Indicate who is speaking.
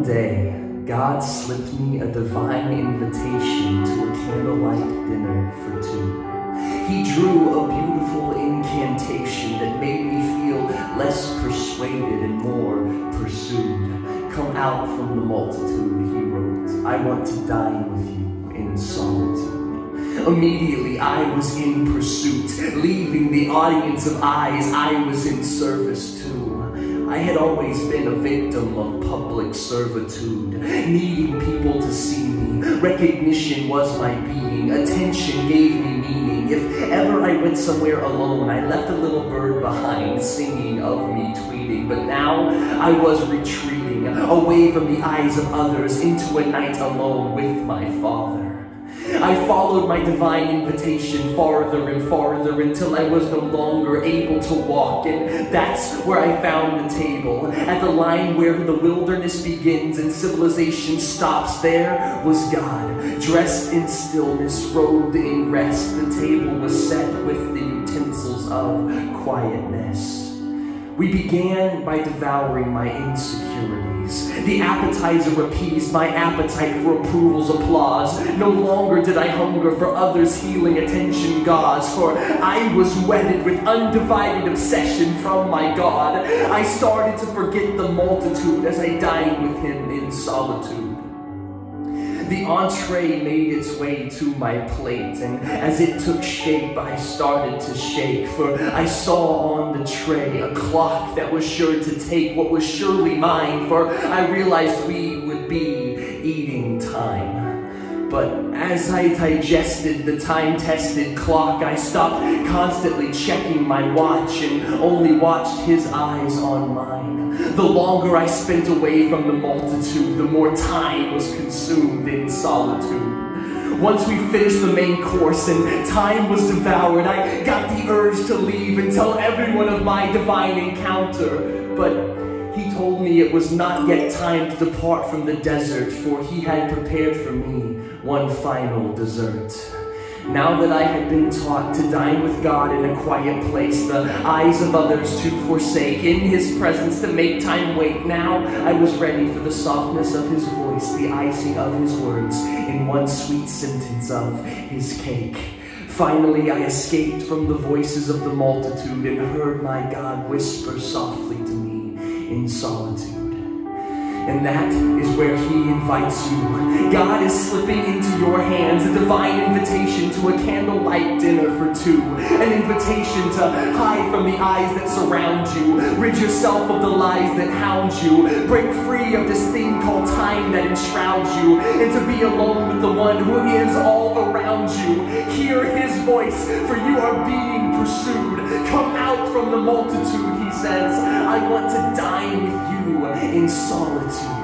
Speaker 1: One day, God slipped me a divine invitation to a candlelight dinner for two. He drew a beautiful incantation that made me feel less persuaded and more pursued. Come out from the multitude, he wrote. I want to dine with you in solitude. Immediately I was in pursuit, leaving the audience of eyes. I was in service too. I had always been a victim of public servitude, needing people to see me. Recognition was my being, attention gave me meaning. If ever I went somewhere alone, I left a little bird behind, singing of me, tweeting. But now I was retreating, away from the eyes of others, into a night alone with my Father. I followed my divine invitation farther and farther until I was no longer able to walk, and that's where I found the table. At the line where the wilderness begins and civilization stops, there was God, dressed in stillness, robed in rest. The table was set with the utensils of quietness. We began by devouring my insecurities. The appetizer appeased my appetite for approval's applause. No longer did I hunger for others' healing attention gauze, for I was wedded with undivided obsession from my God. I started to forget the multitude as I dined with him in solitude. The entree made its way to my plate, and as it took shape, I started to shake, for I saw on the tray a clock that was sure to take what was surely mine, for I realized we would be eating time. But as I digested the time-tested clock, I stopped constantly checking my watch and only watched his eyes on mine. The longer I spent away from the multitude, the more time was consumed in solitude. Once we finished the main course and time was devoured, I got the urge to leave and tell everyone of my divine encounter. But he told me it was not yet time to depart from the desert, for he had prepared for me one final dessert. Now that I had been taught to dine with God in a quiet place, the eyes of others to forsake, in his presence to make time wait, now I was ready for the softness of his voice, the icing of his words, in one sweet sentence of his cake. Finally, I escaped from the voices of the multitude and heard my God whisper softly to me in solitude. And that is where he invites you. God is slipping into your hands a divine invitation to a candlelight dinner for two. An invitation to hide from the eyes that surround you. Rid yourself of the lies that hound you. Break free of this thing called time that enshrouds you. And to be alone with the one who is all around you. Hear his voice, for you are being pursued. Come out from the multitude, he says. I want to dine with you in solitude.